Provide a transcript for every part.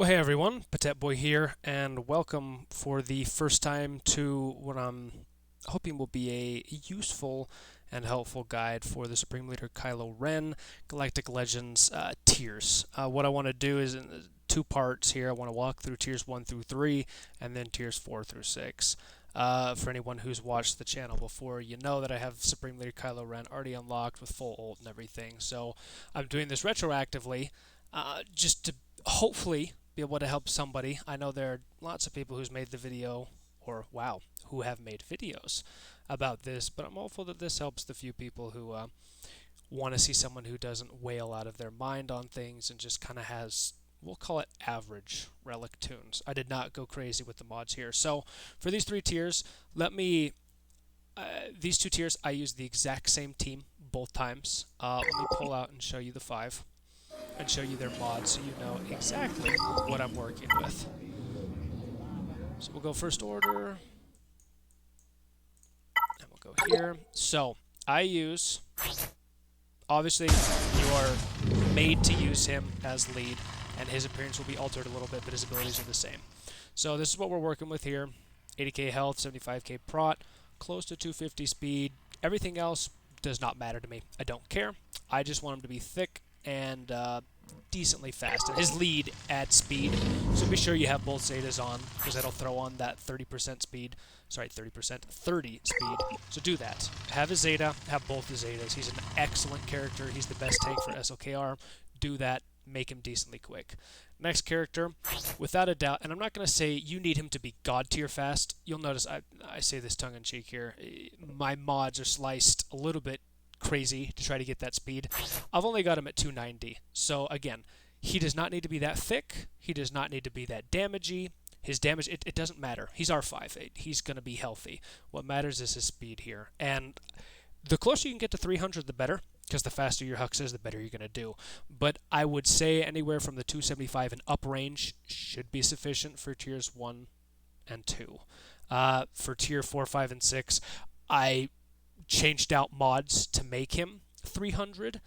Well, hey everyone, Patet Boy here, and welcome for the first time to what I'm hoping will be a useful and helpful guide for the Supreme Leader Kylo Ren Galactic Legends tiers. What I want to do is in two parts here. I want to walk through tiers 1 through 3 and then tiers 4 through 6. For anyone who's watched the channel before, you know that I have Supreme Leader Kylo Ren already unlocked with full ult and everything. So I'm doing this retroactively just to hopefully be able to help somebody. I know there are lots of people who's made the video, or wow, who have made videos about this, but I'm hopeful that this helps the few people who want to see someone who doesn't wail out of their mind on things and just kind of has, we'll call it average relic tunes. I did not go crazy with the mods here. So for these three tiers, these two tiers, I use the exact same team both times. Let me pull out and show you the 5 and show you their mods so you know exactly what I'm working with. So we'll go first order, and we'll go here. So I use, obviously you are made to use him as lead, and his appearance will be altered a little bit, but his abilities are the same. So this is what we're working with here. 80k health, 75k prot, close to 250 speed. Everything else does not matter to me. I don't care. I just want him to be thick and decently fast. And his lead adds speed, so be sure you have both Zetas on, because that'll throw on that 30% speed. Sorry, 30% speed. So do that. Have his Zeta, have both the Zetas. He's an excellent character. He's the best tank for SLKR. Do that. Make him decently quick. Next character, without a doubt, and I'm not going to say you need him to be god tier fast. You'll notice I say this tongue-in-cheek here. My mods are sliced a little bit crazy to try to get that speed. I've only got him at 290. So again, he does not need to be that thick. He does not need to be that damagey. His damage, it doesn't matter. He's R5. He's going to be healthy. What matters is his speed here. And the closer you can get to 300, the better, because the faster your Hux is, the better you're going to do. But I would say anywhere from the 275 and up range should be sufficient for tiers 1 and 2. For tier 4, 5, and 6, I changed out mods to make him 300,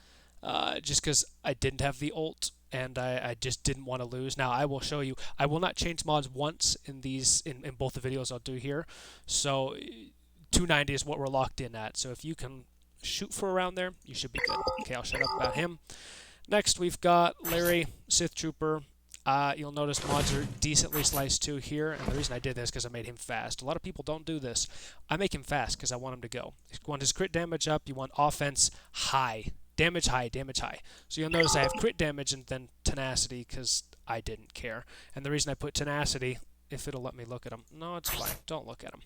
just because I didn't have the ult and I just didn't want to lose. Now I will show you, I will not change mods once in these in both the videos I'll do here. So 290 is what we're locked in at. So if you can shoot for around there, you should be good. Okay, I'll shut up about him. Next we've got Larry, Sith Trooper. You'll notice mods are decently sliced too here, and the reason I did this is because I made him fast. A lot of people don't do this. I make him fast because I want him to go. You want his crit damage up, you want offense high. Damage high, damage high. So you'll notice I have crit damage and then tenacity because I didn't care. And the reason I put tenacity, if it'll let me look at him. No, it's fine. Don't look at him.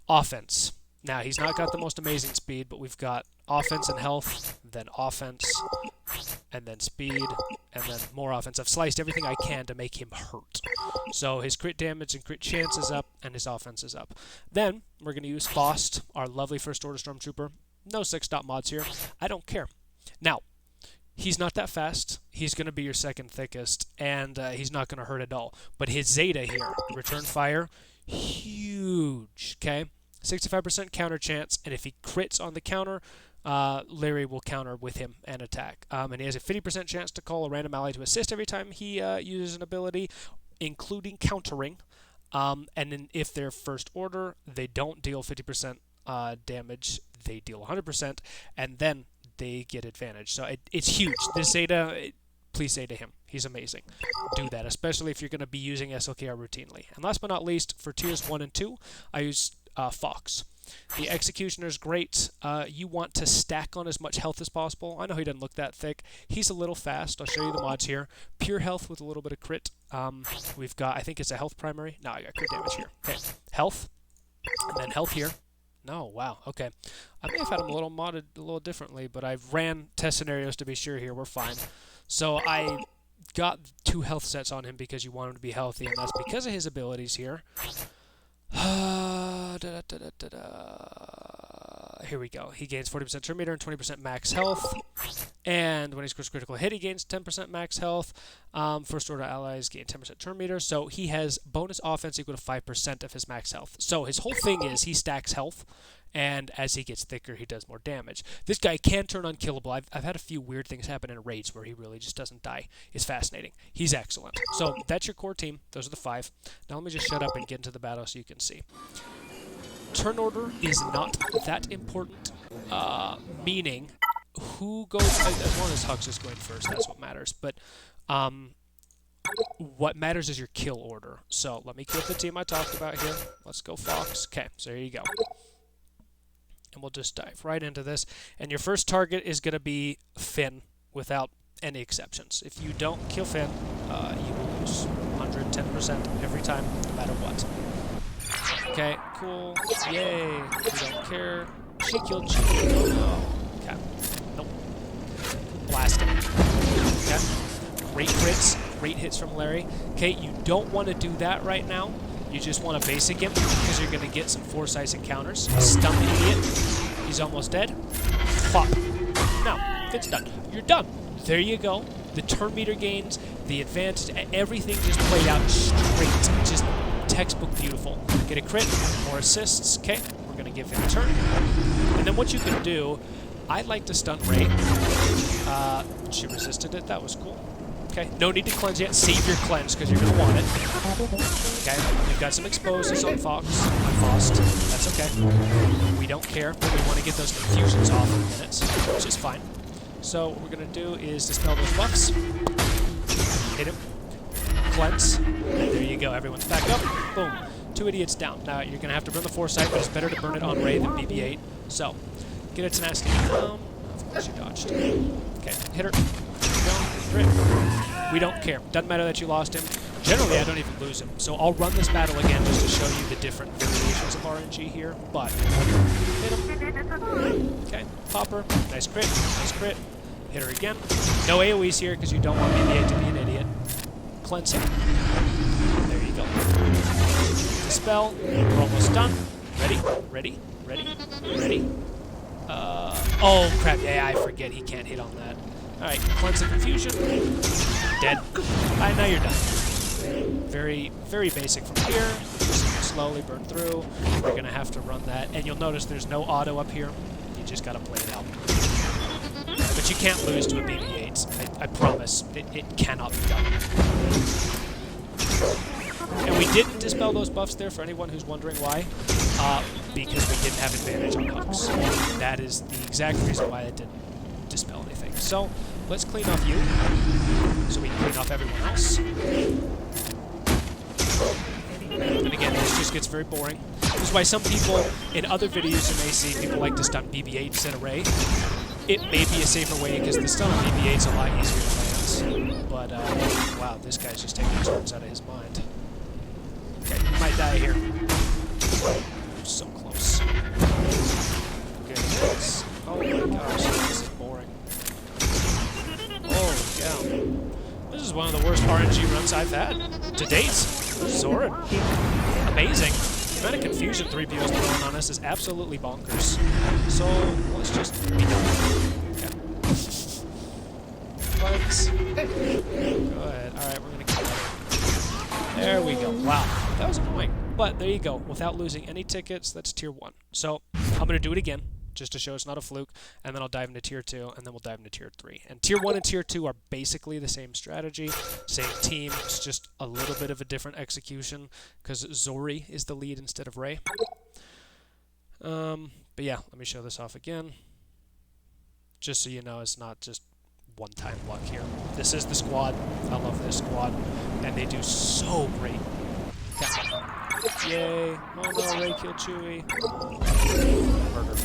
Offense. Now, he's not got the most amazing speed, but we've got offense and health, then offense, and then speed, and then more offense. I've sliced everything I can to make him hurt. So his crit damage and crit chance is up, and his offense is up. Then, we're going to use Faust, our lovely First Order Stormtrooper. No 6-dot mods here. I don't care. Now, he's not that fast. He's going to be your second thickest, and he's not going to hurt at all. But his Zeta here, return fire, huge, okay? 65% counter chance, and if he crits on the counter, Larry will counter with him and attack. And he has a 50% chance to call a random ally to assist every time he uses an ability, including countering. And then if they're first order, they don't deal 50% damage, they deal 100%, and then they get advantage. So it's huge. This Zeta, please say to him, he's amazing. Do that, especially if you're going to be using SLKR routinely. And last but not least, for tiers 1 and 2, I use Fox. The Executioner is great. You want to stack on as much health as possible. I know he doesn't look that thick. He's a little fast. I'll show you the mods here. Pure health with a little bit of crit. We've got, I think it's a health primary. No, I got crit damage here. Okay, health, and then health here. No, wow, okay. I may have had him a little modded a little differently, but I've ran test scenarios to be sure here. We're fine. So I got 2 health sets on him because you want him to be healthy, and that's because of his abilities here. Here we go. He gains 40% turn meter and 20% max health. And when he scores critical hit, he gains 10% max health. First order allies gain 10% turn meter. So he has bonus offense equal to 5% of his max health. So his whole thing is he stacks health. and as he gets thicker, he does more damage. This guy can turn unkillable. I've had a few weird things happen in raids where he really just doesn't die. It's fascinating. He's excellent. So that's your core team. Those are the 5. Now let me just shut up and get into the battle so you can see. Turn order is not that important, meaning who goes, as long as Hux is going first, that's what matters. But what matters is your kill order. So let me kill the team I talked about here. Let's go Fox. Okay, so here you go. And we'll just dive right into this. And your first target is going to be Finn, without any exceptions. If you don't kill Finn, you will lose 110% every time, no matter what. Okay, cool. Yay. We don't care. She killed you. Oh, no. Okay. Nope. Blast him. Okay. Great crits. Great hits from Larry. Okay, you don't want to do that right now. You just want to basic him because you're going to get some foresight encounters. Stun the idiot. He's almost dead. Fuck. Now, it's done. You're done. There you go. The turn meter gains, the advantage, everything just played out straight. Just textbook beautiful. Get a crit, more assists. Okay, we're going to give him a turn. And then what you can do, I like to stun Rey. She resisted it. That was cool. Okay, no need to cleanse yet. Save your cleanse because you're going to want it. Okay, we've got some exposes on Fox. On Faust. That's okay. We don't care, but we want to get those confusions off in minutes, which is fine. So what we're going to do is dispel those buffs. Hit him. Cleanse. And there you go. Everyone's back up. Boom. 2 idiots down. Now, you're going to have to burn the foresight, but it's better to burn it on Rey than BB-8. So, get a tenacity down. Of course you dodged. Okay, hit her. We don't care. Doesn't matter that you lost him. Generally, I don't even lose him. So I'll run this battle again just to show you the different variations of RNG here. But hit him. Okay, pop her. Nice crit. Nice crit. Hit her again. No AoEs here because you don't want BB-8 to be an idiot. Cleanse him. There you go. Dispel. We're almost done. Ready? Ready? Ready? Ready? Oh crap! Yeah, I forget he can't hit on that. Alright, cleanse the confusion. Dead. Alright, now you're done. Very, very basic from here. Just slowly burn through. We're going to have to run that. And you'll notice there's no auto up here. You just got to play it out. But you can't lose to a BB-8. I promise. It cannot be done. And we didn't dispel those buffs there for anyone who's wondering why. Because we didn't have advantage on Hux. That is the exact reason why it didn't dispel anything. So, let's clean off you, so we can clean off everyone else. And again, this just gets very boring. This is why some people, in other videos you may see, people like to stun BB-8 instead of Rey. It may be a safer way, because the stun on BB-8 is a lot easier to land. But, wow, this guy's just taking turns out of his mind. Okay, he might die here. So close. Good hits. Oh my gosh, this is boring. Oh, yeah. This is one of the worst RNG runs I've had to date. Zoran. Amazing. The amount of confusion 3PO is throwing on us is absolutely bonkers. So, let's just be done. Okay. Cleanse. Go ahead. Alright, we're gonna kill it. There we go. Wow. That was annoying. But there you go. Without losing any tickets, that's tier 1. So, I'm gonna do it again, just to show it's not a fluke, and then I'll dive into tier 2, and then we'll dive into tier 3. And tier 1 and tier 2 are basically the same strategy, same team, it's just a little bit of a different execution, because Zori is the lead instead of Rey. But yeah, let me show this off again, just so you know it's not just one-time luck here. This is the squad. I love this squad, and they do so great. Okay. Yay. Oh no, Rey killed Chewie. Murder.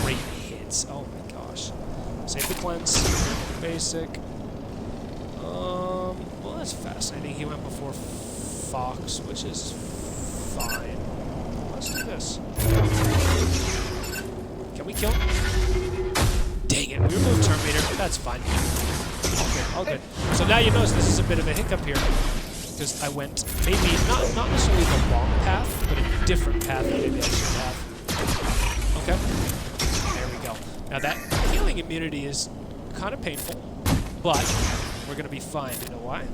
Great hits. Oh my gosh. Save the cleanse. Basic. Well, that's fascinating. He went before Fox, which is fine. Let's do this. Can we kill him? Dang it. We removed turn meter. That's fine. All good. All good. So now you notice this is a bit of a hiccup here. Because I went maybe not necessarily the wrong path, but a different path than maybe I should have. Okay. There we go. Now that healing immunity is kind of painful, but we're going to be fine. You know why?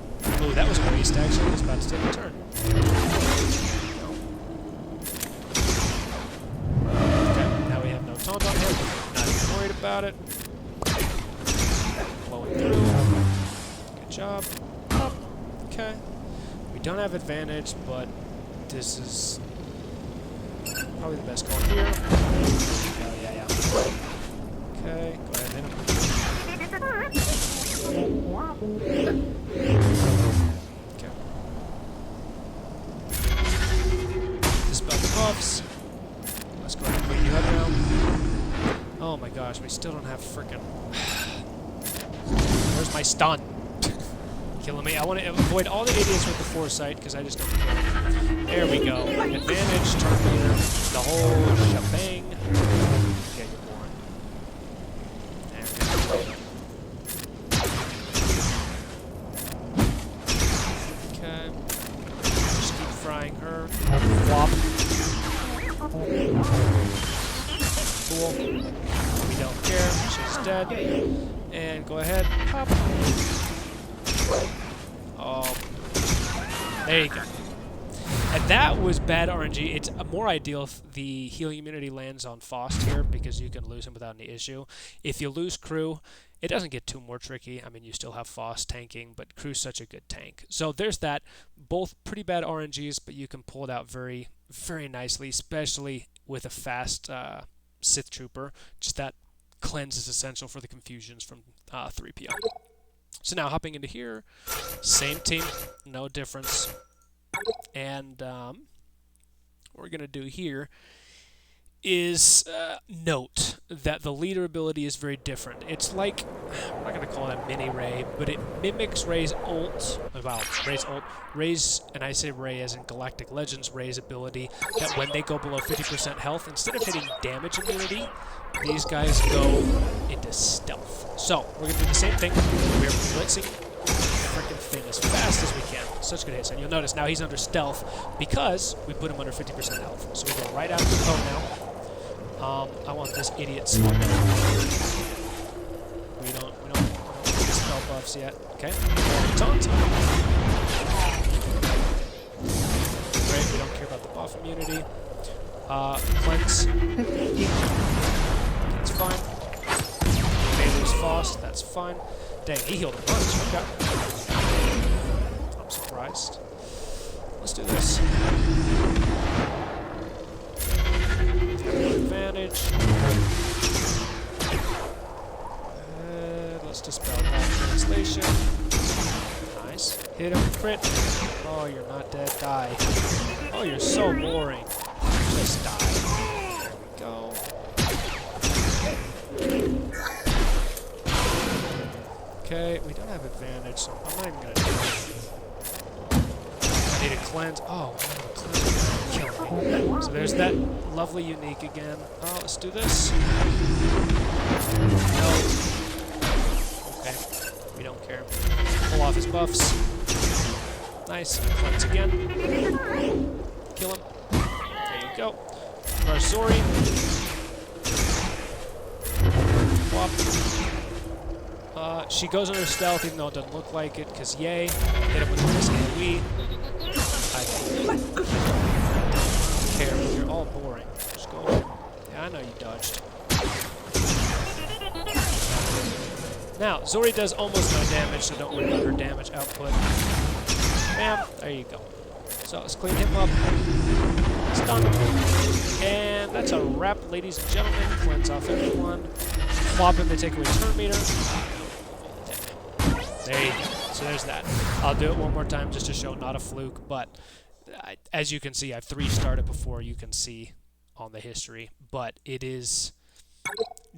Ooh, that was a waste actually. I was about to take a turn. about it. Blowing through. Good job. Up. Okay. We don't have advantage, but this is probably the best call here. Oh, yeah. Okay, go ahead and hit him. Okay. Dispel the buffs. Let's go ahead and bring you up now. Oh my gosh, we still don't have frickin'... Where's my stun? Killing me. I want to avoid all the idiots with the foresight, because I just don't care. There we go. Advantage, turn meter, the whole shebang. Okay, you're born. Okay. Just keep frying her. Flop. Cool. We don't care. She's dead. And go ahead. Pop. Oh. There you go. And that was bad RNG. It's more ideal if the healing immunity lands on Faust here, because you can lose him without any issue. If you lose Crew, it doesn't get too more tricky. I mean, you still have Faust tanking, but Crew's such a good tank. So there's that. Both pretty bad RNGs, but you can pull it out very, very nicely, especially with a fast Sith Trooper. Just that cleanse is essential for the confusions from 3PO. So now hopping into here, same team, no difference. And what we're going to do here is note that the leader ability is very different. It's like, I'm not going to call it a mini Rey, but it mimics Rey's ult, Rey's ult. Rey's, and I say Rey as in Galactic Legends, Rey's ability, that when they go below 50% health, instead of hitting damage immunity, these guys go into stealth. So, we're going to do the same thing. We're blitzing freaking Finn as fast as we can. Such good hits. And you'll notice now he's under stealth because we put him under 50% health. So we go right after the bow now. I want this idiot slowed down. We don't get the spell buffs yet. Okay. Taunt. Great, we don't care about the buff immunity. Cleanse. That's fine. May lose Faust, that's fine. Dang, he healed a bunch. Okay. I'm surprised. Let's do this. Advantage. Let's dispel that translation. Nice. Hit him, crit. Oh, you're not dead. Die. Oh, you're so boring. Just die. There we go. Okay, we don't have advantage, so I'm not even gonna do it. I need a cleanse. Oh, cleanse. Kill me. So there's that lovely unique again. Oh, let's do this. No. Okay, we don't care. Pull off his buffs. Nice. Cleanse again. Kill him. There you go. Zori. Wop. She goes under stealth, even though it doesn't look like it, because yay. Hit him with this AoE. I don't care. You're all boring. Just go. Yeah, I know you dodged. Now, Zori does almost no damage, so don't worry about her damage output. Bam. There you go. So let's clean him up. Stun. And that's a wrap, ladies and gentlemen. Cleanse off everyone. Flop him to take away turn meter. There you go. So there's that. I'll do it one more time just to show not a fluke, but as you can see, I've 3-starred it before, you can see on the history, but it is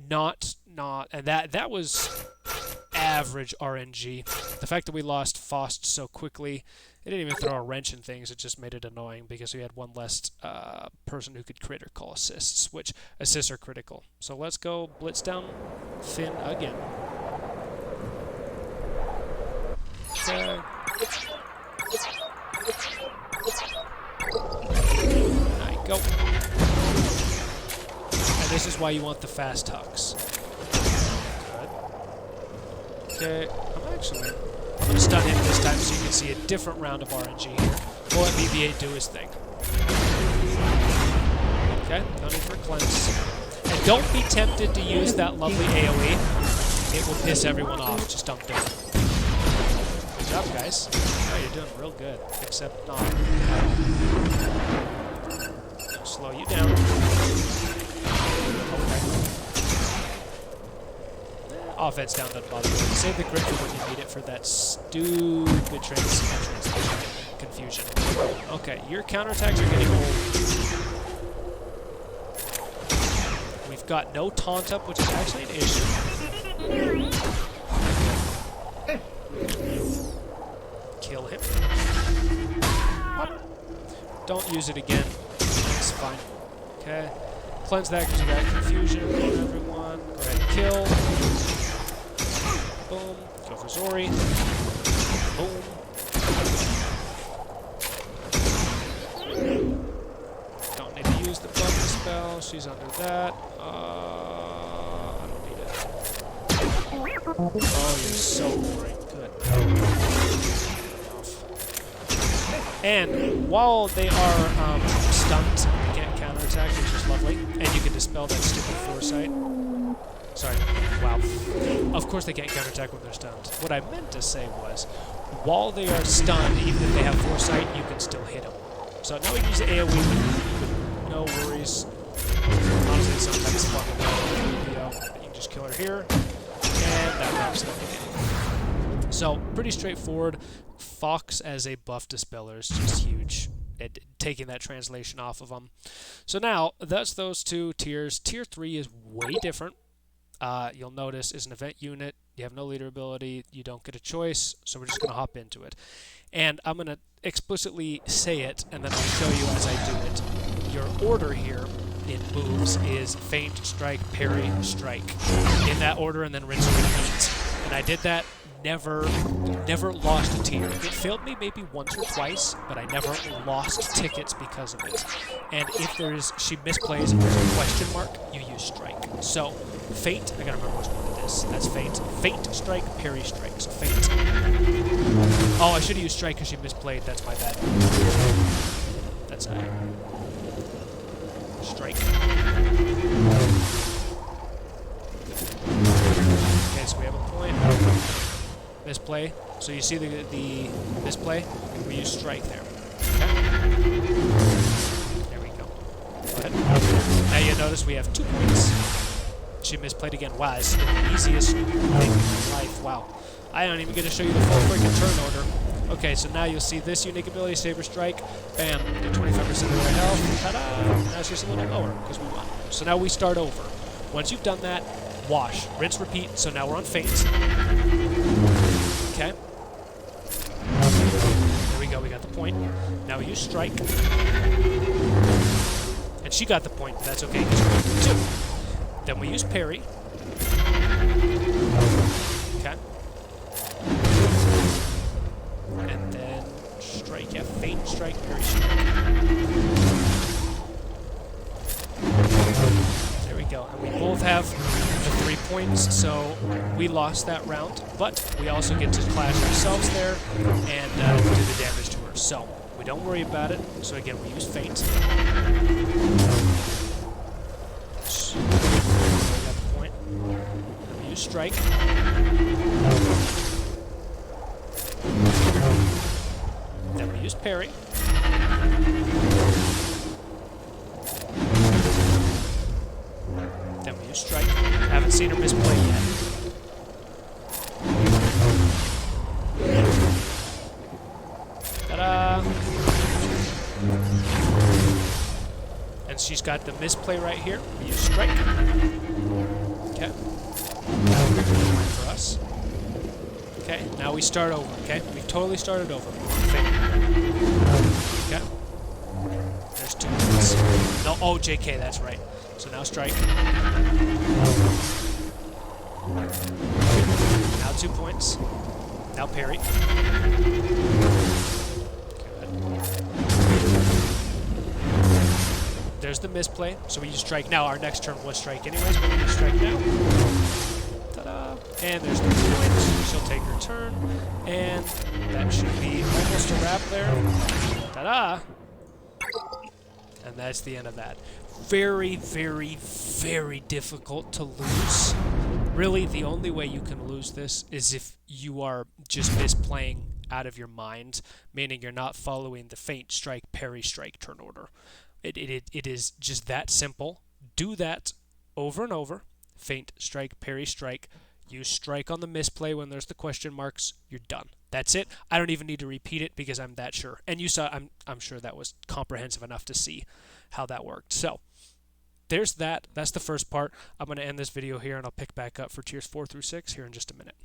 not, and that was average RNG. The fact that we lost Faust so quickly, it didn't even throw a wrench in things, it just made it annoying because we had one less person who could crit or call assists, which assists are critical. So let's go blitz down Finn again. Okay. There you go. And this is why you want the fast hucks. Good. Okay, I'm going to stun him this time so you can see a different round of RNG here. We'll let BB-8 do his thing. Okay, no need for a cleanse. And don't be tempted to use that lovely AoE. It will piss everyone off. Just don't do it. Good job, guys. Oh, you're doing real good. Except not. I'll slow you down. Okay. Offense down doesn't bother me. Save the grip for when you need it for that stupid translation confusion. Okay, your counterattacks are getting old. We've got no taunt up, which is actually an issue. Kill him. Pop. Don't use it again. It's fine. Okay. Cleanse that because you got confusion on everyone. Go ahead and kill. Boom. Go for Zori. Boom. Don't need to use the bug spell. She's under that. I don't need it. Oh, you're so boring. Good. And while they are stunned, they can't counterattack, which is lovely. And you can dispel that stupid foresight. Sorry. Wow. Of course they can't counterattack when they're stunned. What I meant to say was, while they are stunned, even if they have foresight, you can still hit them. So now we can use the AoE with no worries. Honestly, sometimes fucking but you can just kill her here, and that knocks them again. So, pretty straightforward. Fox as a buff dispeller is just huge. Taking that translation off of them. So now, that's those two tiers. Tier 3 is way different. You'll notice is an event unit. You have no leader ability. You don't get a choice. So we're just going to hop into it. And I'm going to explicitly say it, and then I'll show you as I do it. Your order here in moves is feint, strike, parry, strike. In that order, and then rinse and repeat. And I did that. Never lost a tier. It failed me maybe once or twice, but I never lost tickets because of it. And if she misplays and there's a question mark, you use strike. So, feint, I gotta remember which one it is. That's feint. Feint, strike, parry, strike. So feint. Oh, I should have used strike because she misplayed. That's my bad. That's strike. Okay, so we have a point. Misplay. So you see the misplay? We use strike there. Okay? There we go. Go ahead. Now you notice we have 2 points. She misplayed again. Wow, this is the easiest thing in life. Wow. I don't even get to show you the full freaking turn order. Okay, so now you'll see this unique ability, Saber Strike. Bam. 25% of their health. Ta-da! Now it's just a little bit lower because we won. So now we start over. Once you've done that, wash. Rinse, repeat. So now we're on feint. Okay. There we go, we got the point. Now we use strike. And she got the point, but that's okay because we're 2. Then we use parry. Okay. And then strike, yeah, feint, strike, parry, strike. There we go. And we both have the 3 points, so we lost that round, but we also get to clash ourselves there and do the damage to her. So we don't worry about it. So again, we use feint. So, we got the point. Then we use strike. Then we use parry. Then we use strike. Haven't seen her misplay yet. Ta-da! And she's got the misplay right here. We use strike. Okay. For us. Okay, now we start over, okay? We've totally started over. Okay. There's 2 points. No, oh, JK, that's right. So now strike. Now 2 points. Now parry. Good. There's the misplay, so we use strike now. Our next turn was strike anyways, but we use strike now. Ta-da! And there's the point. She'll take her turn, and that should be almost a wrap there. Ta-da! And that's the end of that. very, very, very difficult to lose. Really, the only way you can lose this is if you are just misplaying out of your mind, meaning you're not following the feint, strike, parry, strike turn order. It is just that simple. Do that over and over. Feint, strike, parry, strike. You strike on the misplay when there's the question marks. You're done. That's it. I don't even need to repeat it because I'm that sure. And you saw, I'm sure that was comprehensive enough to see how that worked. So there's that. That's the first part. I'm going to end this video here and I'll pick back up for tiers 4 through 6 here in just a minute.